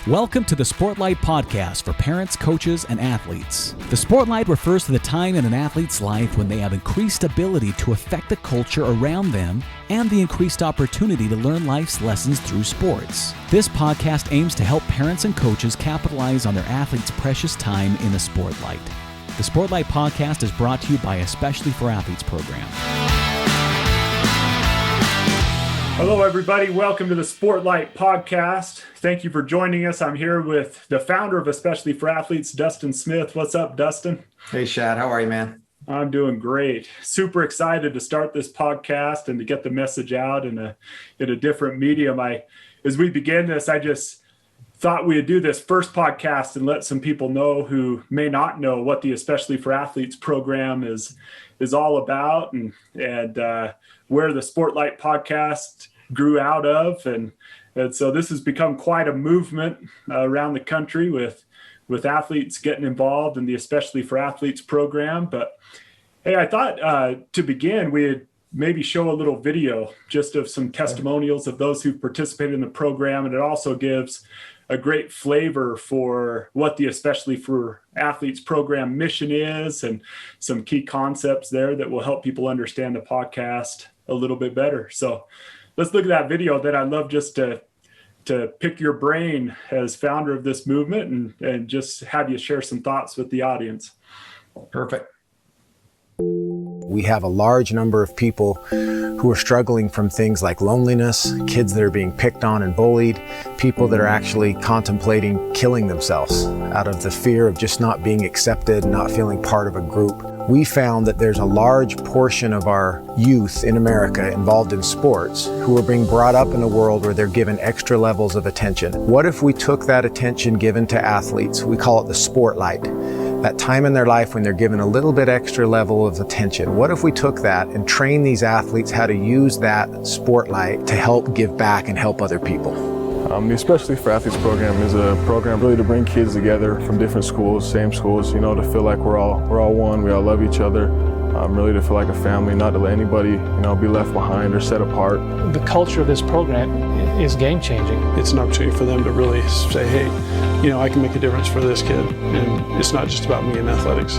Welcome to the Sportlight podcast for parents, coaches, and athletes. The Sportlight refers to the time in an athlete's life when they have increased ability to affect the culture around them and the increased opportunity to learn life's lessons through sports. This podcast aims to help parents and coaches capitalize on their athletes' precious time in the Sportlight. The Sportlight podcast is brought to you by Especially for Athletes program. Hello, everybody. Welcome to the Sportlight podcast. Thank you for joining us. I'm here with the founder of Especially for Athletes, Dustin Smith. What's up, Dustin? Hey, Shad. How are you, man? I'm doing great. Super excited to start this podcast and to get the message out in a different medium. As we begin this, I just thought we'd do this first podcast and let some people know who may not know what the Especially for Athletes program is all about and where the Sportlight podcast grew out of. And so this has become quite a movement around the country with athletes getting involved in the Especially for Athletes program. But hey, I thought to begin, we'd maybe show a little video just of some testimonials of those who've participated in the program. And it also gives a great flavor for what the Especially for Athletes program mission is and some key concepts there that will help people understand the podcast a little bit better. So let's look at that video. That I'd love just to pick your brain as founder of this movement and just have you share some thoughts with the audience. Perfect. We have a large number of people who are struggling from things like loneliness, kids that are being picked on and bullied, people that are actually contemplating killing themselves out of the fear of just not being accepted, not feeling part of a group. We found that there's a large portion of our youth in America involved in sports who are being brought up in a world where they're given extra levels of attention. What if we took that attention given to athletes, we call it the Sportlight, that time in their life when they're given a little bit extra level of attention? What if we took that and trained these athletes how to use that Sportlight to help give back and help other people? The Especially for Athletes program is a program really to bring kids together from different schools, same schools, to feel like we're all one, we all love each other, really to feel like a family, not to let anybody, be left behind or set apart. The culture of this program is game-changing. It's an opportunity for them to really say, hey, I can make a difference for this kid, and it's not just about me in athletics.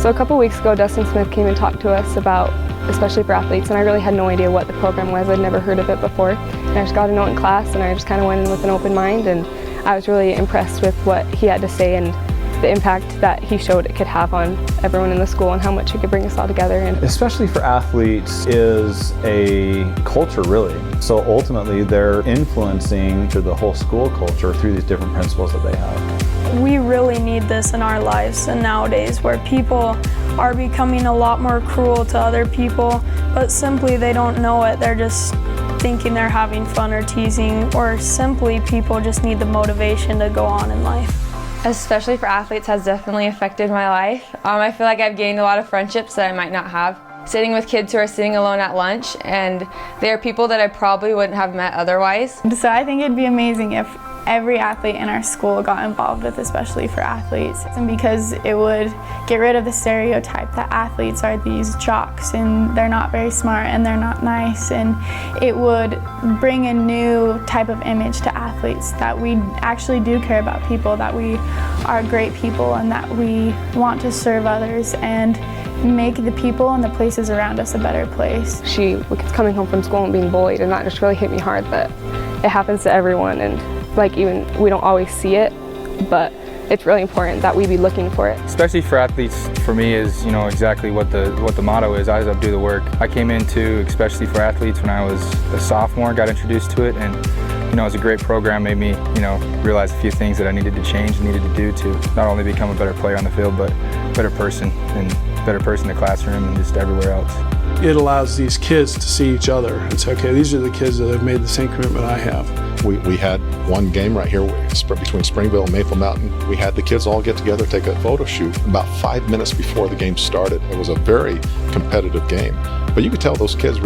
So a couple weeks ago, Dustin Smith came and talked to us about Especially for Athletes, and I really had no idea what the program was. I'd never heard of it before, and I just got to know it in class, and I just kind of went in with an open mind, and I was really impressed with what he had to say and the impact that he showed it could have on everyone in the school and how much it could bring us all together. And Especially for Athletes is a culture, really. So ultimately, they're influencing the whole school culture through these different principles that they have. We really need this in our lives, and nowadays where people are becoming a lot more cruel to other people, but simply they don't know it. They're just thinking they're having fun or teasing, or simply people just need the motivation to go on in life. Especially for Athletes has definitely affected my life. I feel like I've gained a lot of friendships that I might not have. Sitting with kids who are sitting alone at lunch, and they are people that I probably wouldn't have met otherwise. So I think it'd be amazing if every athlete in our school got involved with Especially for Athletes, and because it would get rid of the stereotype that athletes are these jocks and they're not very smart and they're not nice, and it would bring a new type of image to athletes that we actually do care about people, that we are great people, and that we want to serve others and make the people and the places around us a better place. She was coming home from school and being bullied, and that just really hit me hard, that it happens to everyone, and even we don't always see it, but it's really important that we be looking for it. Especially for Athletes, for me, is exactly what the motto is. I just do the work. I came into Especially for Athletes when I was a sophomore, got introduced to it, and it was a great program. Made me realize a few things that I needed to change, needed to do to not only become a better player on the field, but a better person in the classroom and just everywhere else. It allows these kids to see each other and say, okay, these are the kids that have made the same commitment I have. We had one game right here between Springville and Maple Mountain. We had the kids all get together, take a photo shoot about 5 minutes before the game started. It was a very competitive game. But you could tell those kids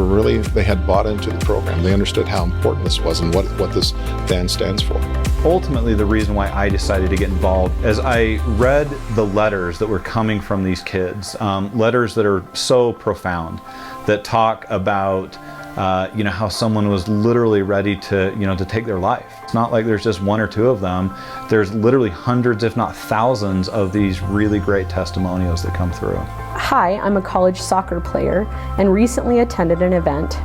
they had bought into the program. They understood how important this was and what this band stands for. Ultimately, the reason why I decided to get involved, as I read the letters that were coming from these kids, letters that are so profound, that talk about how someone was literally ready to, to take their life. It's not like there's just one or two of them. There's literally hundreds, if not thousands, of these really great testimonials that come through. Hi, I'm a college soccer player and recently attended an event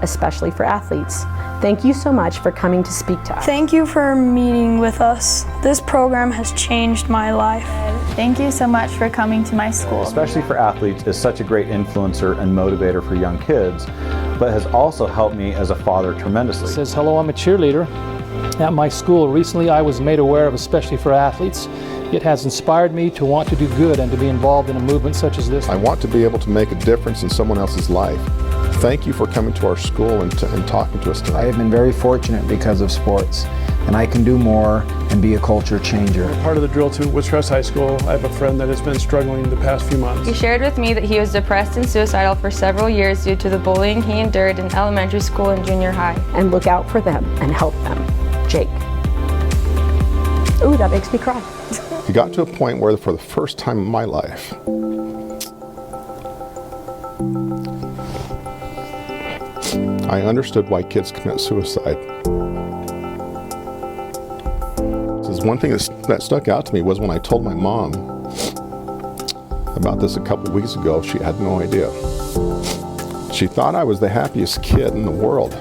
especially for athletes. Thank you so much for coming to speak to us. Thank you for meeting with us. This program has changed my life. Thank you so much for coming to my school. Especially for athletes is such a great influencer and motivator for young kids, but has also helped me as a father tremendously. It says, hello, I'm a cheerleader at my school. Recently I was made aware of Especially for Athletes. It has inspired me to want to do good and to be involved in a movement such as this. I want to be able to make a difference in someone else's life. Thank you for coming to our school and talking to us tonight. I have been very fortunate because of sports, and I can do more and be a culture changer. Part of the drill to Woods Crest High School, I have a friend that has been struggling the past few months. He shared with me that he was depressed and suicidal for several years due to the bullying he endured in elementary school and junior high. And look out for them and help them. Jake. Ooh, that makes me cry. It got to a point where for the first time in my life, I understood why kids commit suicide. One thing that stuck out to me was when I told my mom about this a couple of weeks ago. She had no idea. She thought I was the happiest kid in the world.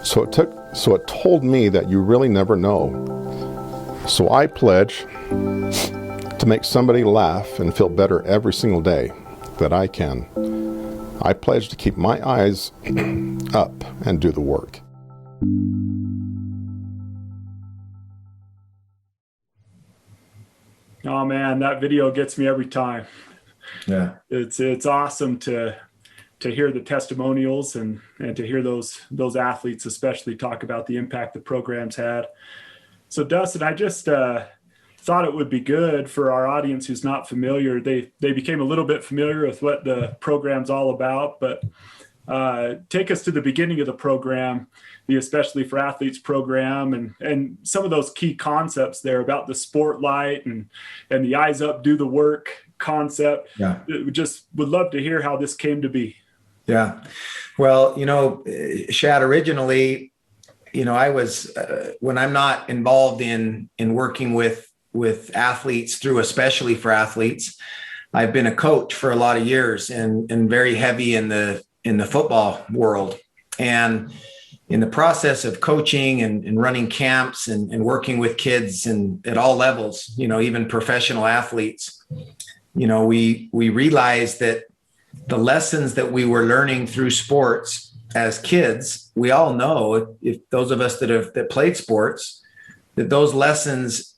So it told me that you really never know. So I pledge to make somebody laugh and feel better every single day that I can. I pledge to keep my eyes up and do the work. Oh man, that video gets me every time. Yeah. It's awesome to hear the testimonials and to hear those athletes especially talk about the impact the program's had. So Dustin, I just thought it would be good for our audience who's not familiar. They became a little bit familiar with what the program's all about, but take us to the beginning of the program, the Especially for Athletes program, and some of those key concepts there about the Sportlight and the Eyes Up, Do the Work concept. Yeah. We just would love to hear how this came to be. Yeah. Well, Shad, originally, I was, when I'm not involved in working with athletes through Especially for Athletes, I've been a coach for a lot of years and very heavy in the football world. And in the process of coaching and running camps and working with kids and at all levels, even professional athletes, we realized that the lessons that we were learning through sports as kids, we all know, if those of us that played sports, that those lessons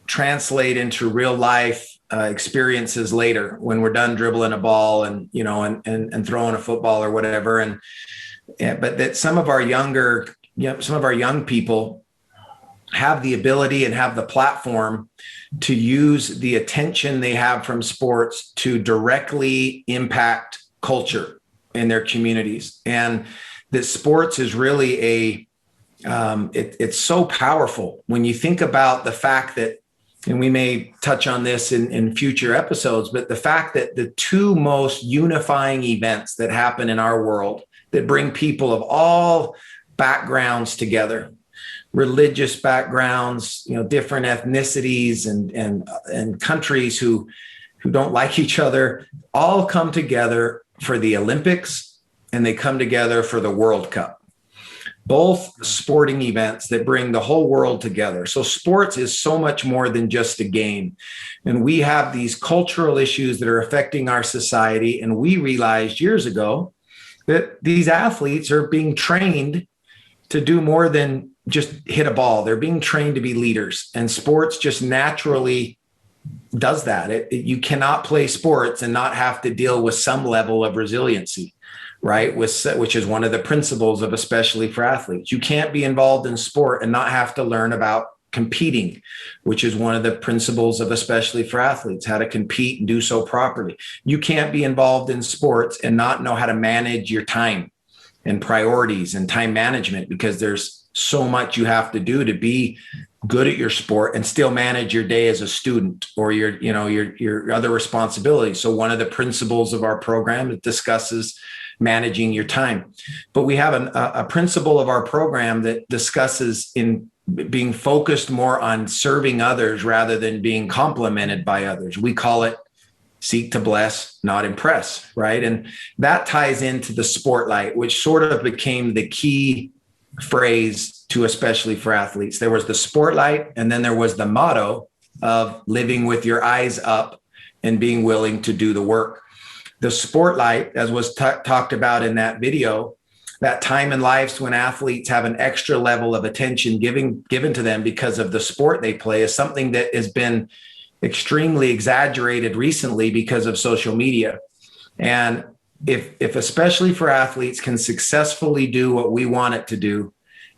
translate into real life experiences later when we're done dribbling a ball and throwing a football or whatever. But that some of our young people have the ability and have the platform to use the attention they have from sports to directly impact culture in their communities. And that sports is really it's so powerful when you think about the fact that, and we may touch on this in future episodes, but the fact that the two most unifying events that happen in our world that bring people of all backgrounds together, religious backgrounds, different ethnicities and countries who don't like each other, all come together for the Olympics and they come together for the World Cup. Both sporting events that bring the whole world together. So sports is so much more than just a game. And we have these cultural issues that are affecting our society. And we realized years ago that these athletes are being trained to do more than just hit a ball. They're being trained to be leaders. And sports just naturally does that. You cannot play sports and not have to deal with some level of resiliency. Right, which is one of the principles of Especially for Athletes. You can't be involved in sport and not have to learn about competing, which is one of the principles of Especially for Athletes, how to compete and do so properly. You can't be involved in sports and not know how to manage your time and priorities and time management, because there's so much you have to do to be good at your sport and still manage your day as a student or your other responsibilities. So one of the principles of our program discusses managing your time. But we have a principle of our program that discusses in being focused more on serving others rather than being complimented by others. We call it seek to bless, not impress, right? And that ties into the Sportlight, which sort of became the key phrase to especially for athletes. There was the Sportlight, and then there was the motto of living with your eyes up and being willing to do the work. The Sportlight, as was talked about in that video, that time in lives when athletes have an extra level of attention given to them because of the sport they play, is something that has been extremely exaggerated recently because of social media. And if especially for athletes can successfully do what we want it to do,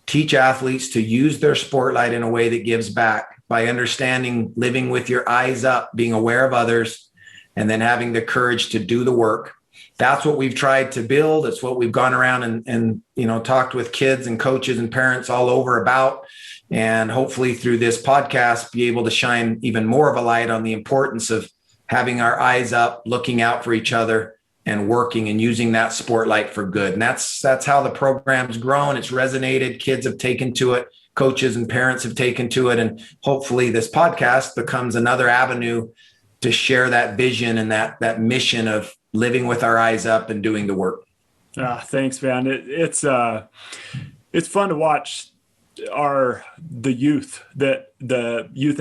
teach athletes to use their Sportlight in a way that gives back by understanding living with your eyes up, being aware of others, and then having the courage to do the work. That's what we've tried to build. It's what we've gone around and talked with kids and coaches and parents all over about. And hopefully through this podcast, be able to shine even more of a light on the importance of having our eyes up, looking out for each other, and working and using that Sportlight for good. And that's how the program's grown. It's resonated. Kids have taken to it. Coaches and parents have taken to it. And hopefully this podcast becomes another avenue to share that vision and that mission of living with our eyes up and doing the work. Thanks, man. It's fun to watch the youth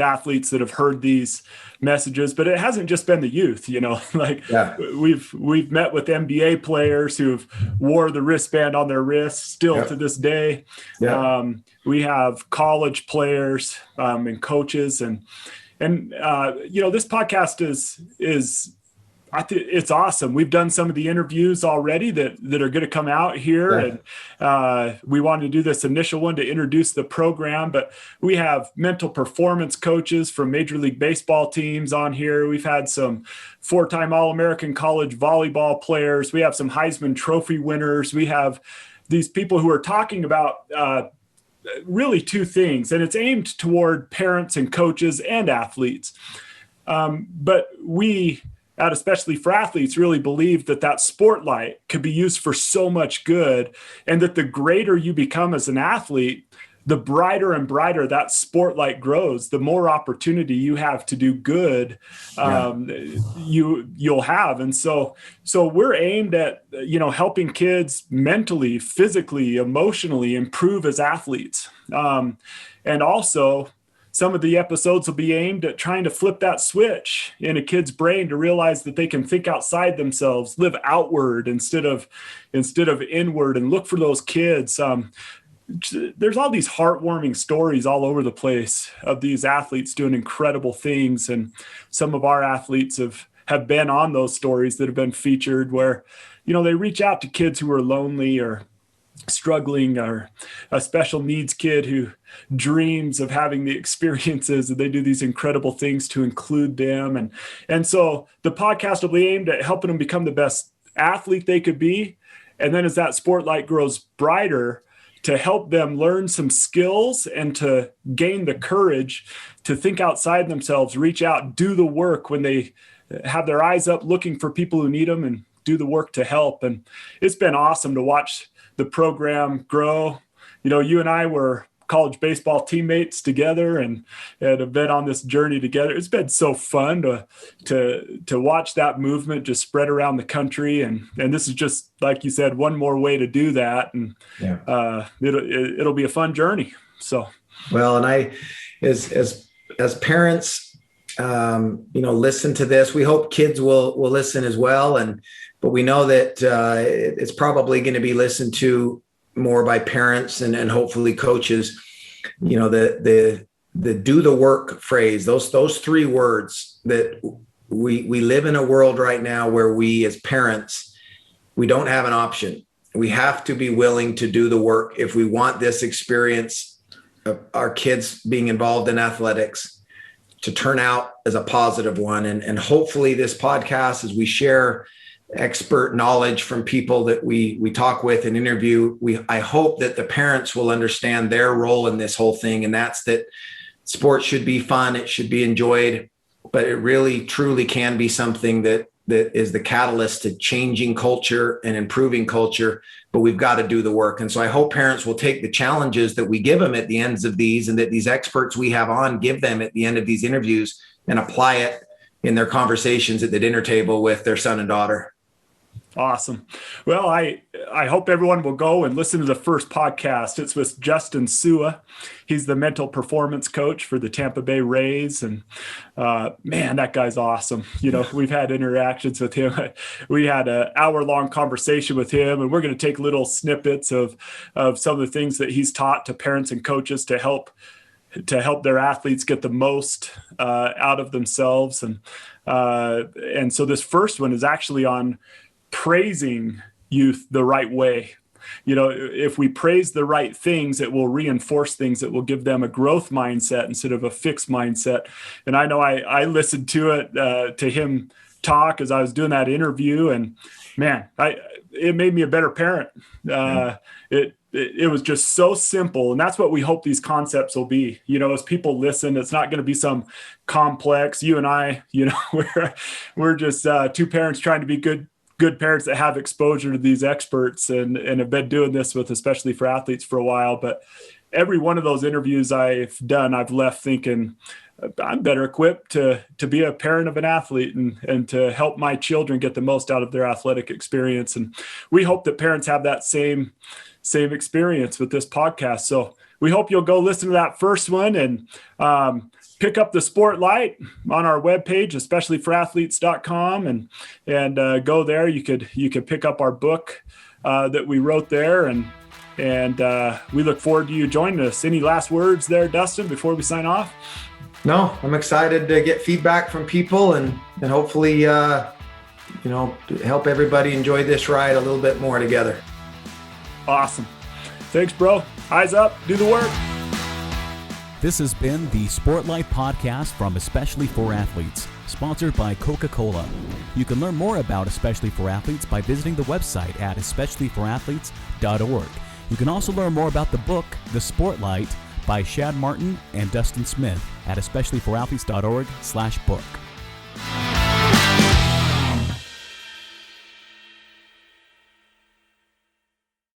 athletes that have heard these messages, but it hasn't just been the youth, we've met with NBA players who've wore the wristband on their wrists still to this day. We have college players and coaches and this podcast is I think it's awesome. We've done some of the interviews already that are going to come out here. And we wanted to do this initial one to introduce the program, but we have mental performance coaches from Major League Baseball teams on here. We've had some 4-time All-American college volleyball players. We have some Heisman Trophy winners. We have these people who are talking about really two things, and it's aimed toward parents and coaches and athletes. But we, especially for athletes, really believe that Sportlight could be used for so much good, and that the greater you become as an athlete, the brighter and brighter that Sportlight grows, the more opportunity you have to do good you'll have. And so we're aimed at, helping kids mentally, physically, emotionally improve as athletes. And also some of the episodes will be aimed at trying to flip that switch in a kid's brain to realize that they can think outside themselves, live outward instead of inward, and look for those kids. There's all these heartwarming stories all over the place of these athletes doing incredible things. And some of our athletes have been on those stories that have been featured where, they reach out to kids who are lonely or struggling, or a special needs kid who dreams of having the experiences, and they do these incredible things to include them. And so the podcast will be aimed at helping them become the best athlete they could be. And then as that Sportlight grows brighter, to help them learn some skills and to gain the courage to think outside themselves, reach out, do the work when they have their eyes up looking for people who need them, and do the work to help. And it's been awesome to watch the program grow. You and I were college baseball teammates together and have been on this journey together. It's been so fun to watch that movement just spread around the country. And this is just, like you said, one more way to do that. And it'll be a fun journey. So, well, and I, as parents, listen to this, we hope kids will listen as well. But we know that it's probably going to be listened to more by parents and hopefully coaches. The do the work phrase, those three words, that we live in a world right now where we as parents, we don't have an option. We have to be willing to do the work if we want this experience of our kids being involved in athletics to turn out as a positive one. And hopefully this podcast, as we share expert knowledge from people that we talk with and interview, I hope that the parents will understand their role in this whole thing. And that's that sports should be fun. It should be enjoyed, but it really, truly can be something that is the catalyst to changing culture and improving culture, but we've got to do the work. And so I hope parents will take the challenges that we give them at the ends of these, and that these experts we have on give them at the end of these interviews, and apply it in their conversations at the dinner table with their son and daughter. Awesome. Well, I hope everyone will go and listen to the first podcast. It's with Dustin. He's the mental performance coach for the Tampa Bay Rays. And man, that guy's awesome. We've had interactions with him. We had an hour-long conversation with him, and we're going to take little snippets of some of the things that he's taught to parents and coaches to help their athletes get the most out of themselves. And so this first one is actually on praising youth the right way. If we praise the right things, it will reinforce things that will give them a growth mindset instead of a fixed mindset. And I know I listened to it, to him talk as I was doing that interview, and man, it made me a better parent. It was just so simple. And that's what we hope these concepts will be. As people listen, it's not going to be some complex. You and I, we're just two parents trying to be good parents that have exposure to these experts and have been doing this with especially for athletes for a while. But every one of those interviews I've done, I've left thinking I'm better equipped to be a parent of an athlete and to help my children get the most out of their athletic experience. And we hope that parents have that same experience with this podcast. So we hope you'll go listen to that first one and pick up the Sportlight on our webpage, especiallyforathletes.com, and go there. You could pick up our book that we wrote there, and we look forward to you joining us. Any last words there, Dustin, before we sign off? No, I'm excited to get feedback from people and hopefully help everybody enjoy this ride a little bit more together. Awesome. Thanks, bro. Eyes up, do the work. This has been the Sportlight podcast from Especially for Athletes, sponsored by Coca-Cola. You can learn more about Especially for Athletes by visiting the website at especiallyforathletes.org. You can also learn more about the book, The Sportlight, by Shad Martin and Dustin Smith at especiallyforathletes.org/book.